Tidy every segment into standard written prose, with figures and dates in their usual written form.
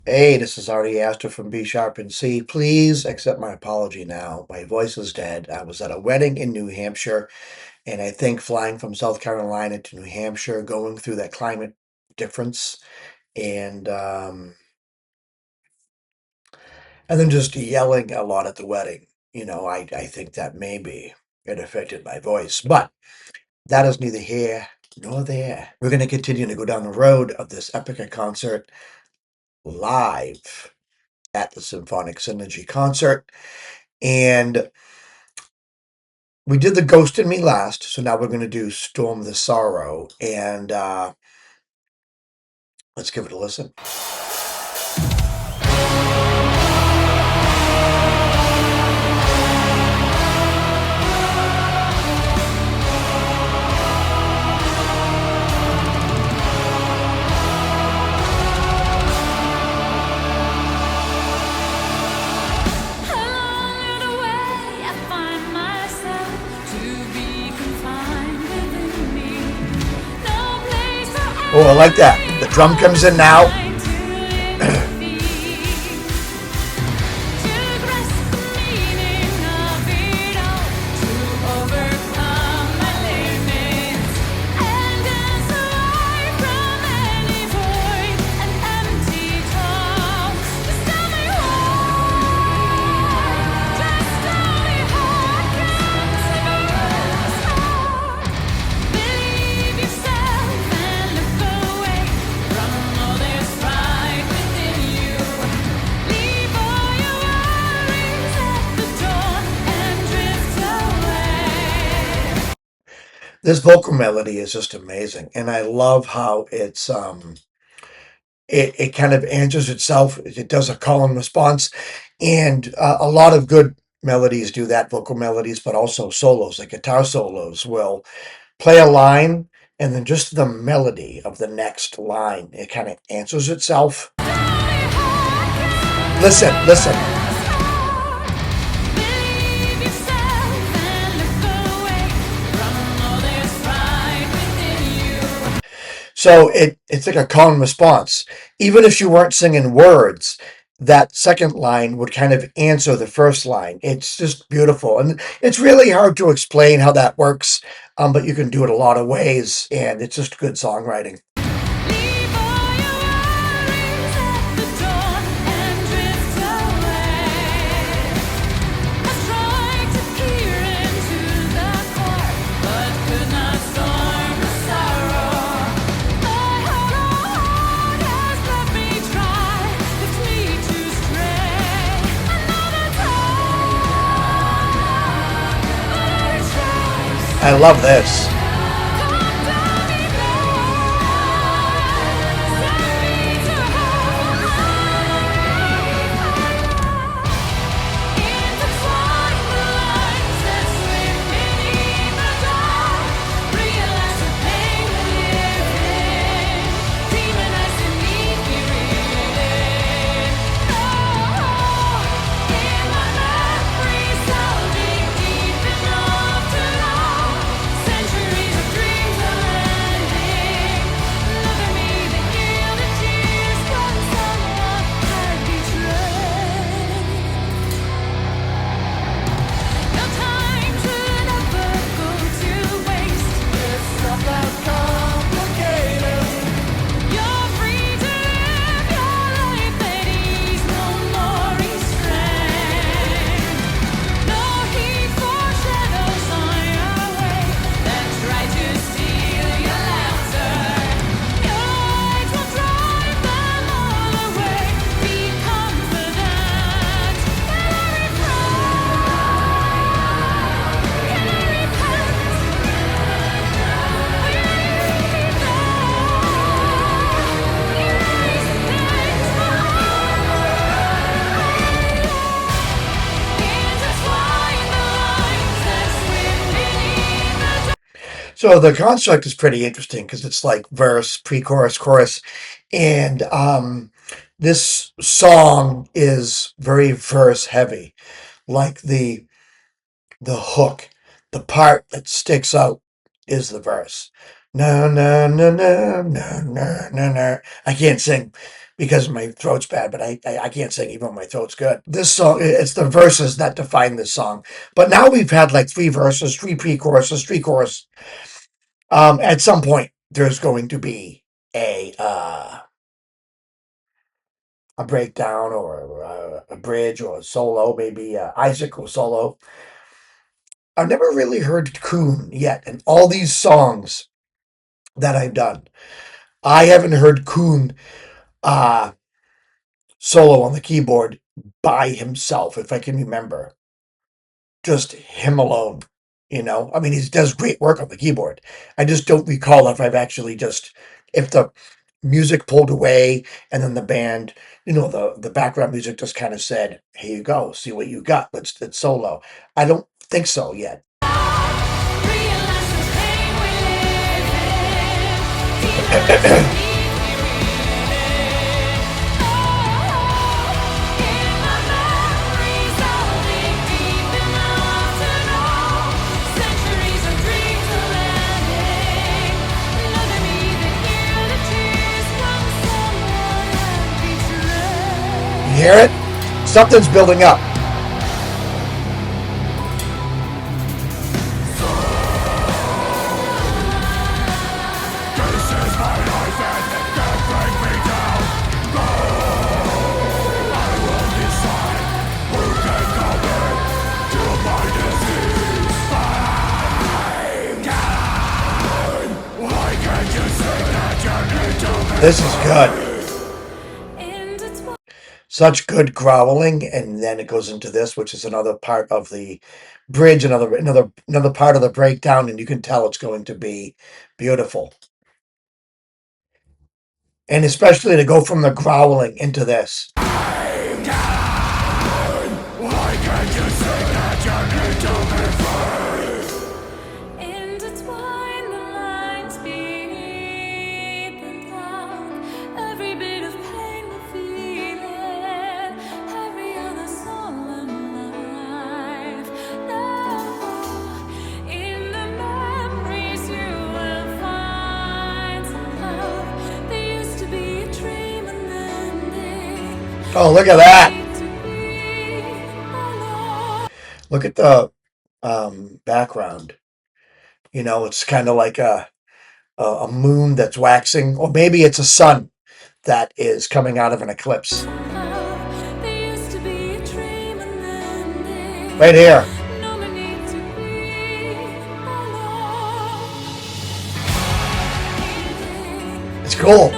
Hey, this is Artie Astor from B Sharp and C. Please accept my apology now. My voice is dead. I was at a wedding in New Hampshire, and I think flying from South Carolina to New Hampshire, going through that climate difference, and um, and then just yelling a lot at the wedding. I think that maybe it affected my voice, but that is neither here nor there. We're going to continue to go down the road of this EPICA concert live at the Symphonic Synergy concert. And we did the Ghost in Me last, so now we're going to do Storm the Sorrow. And let's give it a listen. Oh, I like that. The drum comes in now. This vocal melody is just amazing, and I love how it kind of answers itself. It does a call and response, and a lot of good melodies do that, vocal melodies, but also solos, like guitar solos will play a line, and then just the melody of the next line, it kind of answers itself. Listen, listen. So it's like a call and response. Even if you weren't singing words, that second line would kind of answer the first line. It's just beautiful. And it's really hard to explain how that works, but you can do it a lot of ways, and it's just good songwriting. I love this. So the construct is pretty interesting because it's like verse, pre-chorus, chorus, and this song is very verse heavy. Like the hook, the part that sticks out is the verse. No, no, no, no, no, no, no, no. I can't sing because my throat's bad, but I can't sing even when my throat's good. This song, it's the verses that define this song. But now we've had like three verses, three pre-choruses, three chorus. At some point, there's going to be a breakdown or a bridge or a solo, maybe Isaac or solo. I've never really heard Coon yet, and all these songs that I've done, I haven't heard Coon uh, solo on the keyboard by himself, if I can remember. Just him alone, you know? I mean, he does great work on the keyboard. I just don't recall if I've actually just, if the music pulled away and then the band, the background music just kind of said, here you go, see what you got, let's solo. I don't think so yet. You hear it? Something's building up. This is good. Such good growling, and then it goes into this, which is another part of the bridge, another part of the breakdown, and you can tell it's going to be beautiful. And especially to go from the growling into this. Oh, look at that. Look at the background. It's kind of like a moon that's waxing, or maybe it's a sun that is coming out of an eclipse. Right here. It's cool.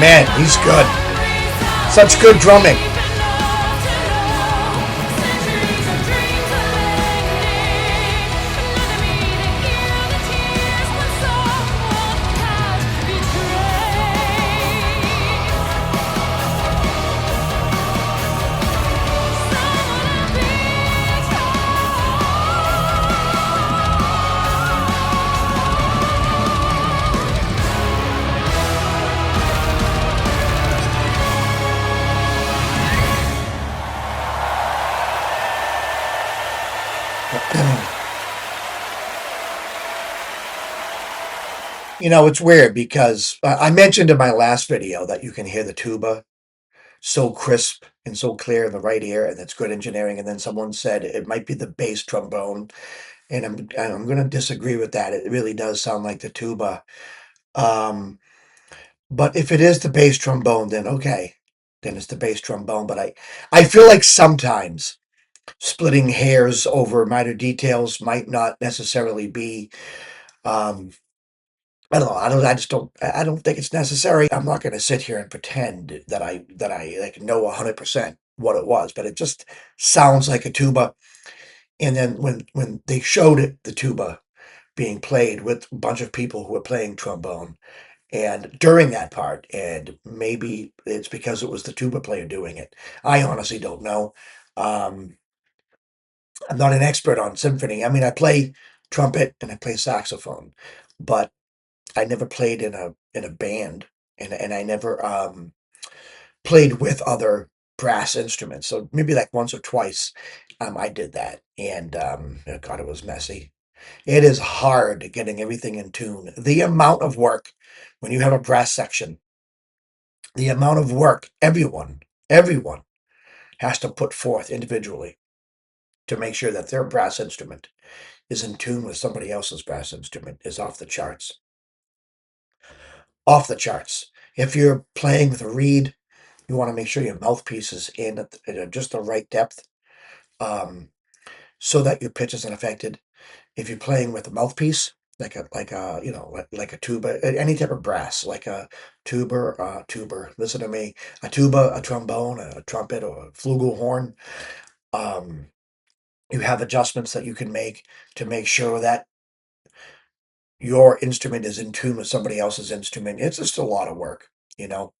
Man, he's good. Such good drumming. It's weird because I mentioned in my last video that you can hear the tuba so crisp and so clear in the right ear, and that's good engineering. And then someone said it might be the bass trombone, and I'm going to disagree with that. It really does sound like the tuba. Um, but if it is the bass trombone, then okay, then it's the bass trombone. But I feel like sometimes splitting hairs over minor details might not necessarily be. Um, I don't know. I don't think it's necessary. I'm not going to sit here and pretend that I like know 100% what it was, but it just sounds like a tuba. And then when they showed it, the tuba being played with a bunch of people who were playing trombone, and during that part, and maybe it's because it was the tuba player doing it. I honestly don't know. Um, I'm not an expert on symphony. I mean, I play trumpet and I play saxophone, but I never played in a band, and I never played with other brass instruments. So maybe like once or twice, I did that, and oh God, it was messy. It is hard getting everything in tune. The amount of work when you have a brass section, the amount of work everyone has to put forth individually to make sure that their brass instrument is in tune with somebody else's brass instrument is off the charts. Off the charts. If you're playing with a reed, you want to make sure your mouthpiece is in at just the right depth, um, so that your pitch isn't affected. If you're playing with a mouthpiece, like a like a tuba, any type of brass, like a tuber. Listen to me, a tuba, a trombone, a trumpet, or a flugelhorn. Um, you have adjustments that you can make to make sure that your instrument is in tune with somebody else's instrument. It's just a lot of work, you know.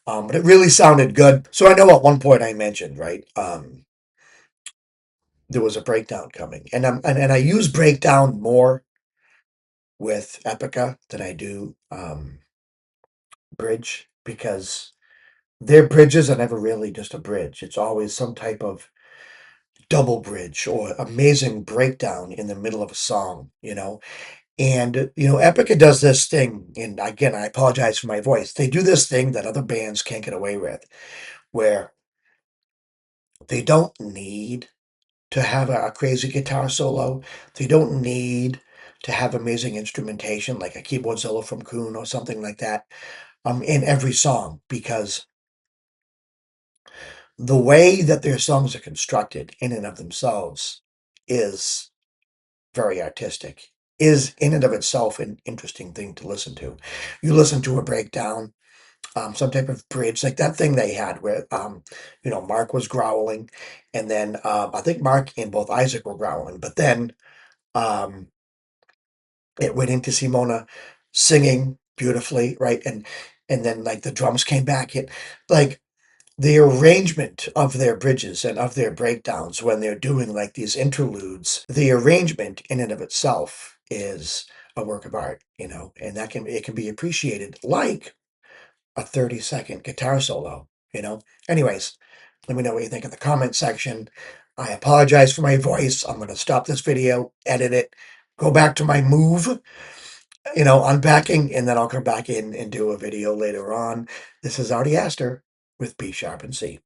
But it really sounded good. So I know at one point I mentioned, right, there was a breakdown coming, and I use breakdown more with Epica than I do bridge, because their bridges are never really just a bridge. It's always some type of double bridge or amazing breakdown in the middle of a song, you know. And Epica does this thing, and again, I apologize for my voice. They do this thing that other bands can't get away with, where they don't need to have a crazy guitar solo. They don't need to have amazing instrumentation like a keyboard solo from Kuhn or something like that in every song, because the way that their songs are constructed in and of themselves is very artistic, is in and of itself an interesting thing to listen to. You listen to a breakdown, some type of bridge, like that thing they had where, Mark was growling, and then I think Mark and both Isaac were growling, but then um, it went into Simona singing beautifully, right? And then like the drums came back. Like the arrangement of their bridges and of their breakdowns when they're doing like these interludes, the arrangement in and of itself is a work of art, and it can be appreciated like a 30-second guitar solo, you know. Anyways, let me know what you think in the comment section. I apologize for my voice. I'm going to stop this video, edit it, go back to my move, unpacking, and then I'll come back in and do a video later on. This is Artie Aster with B Sharp and C.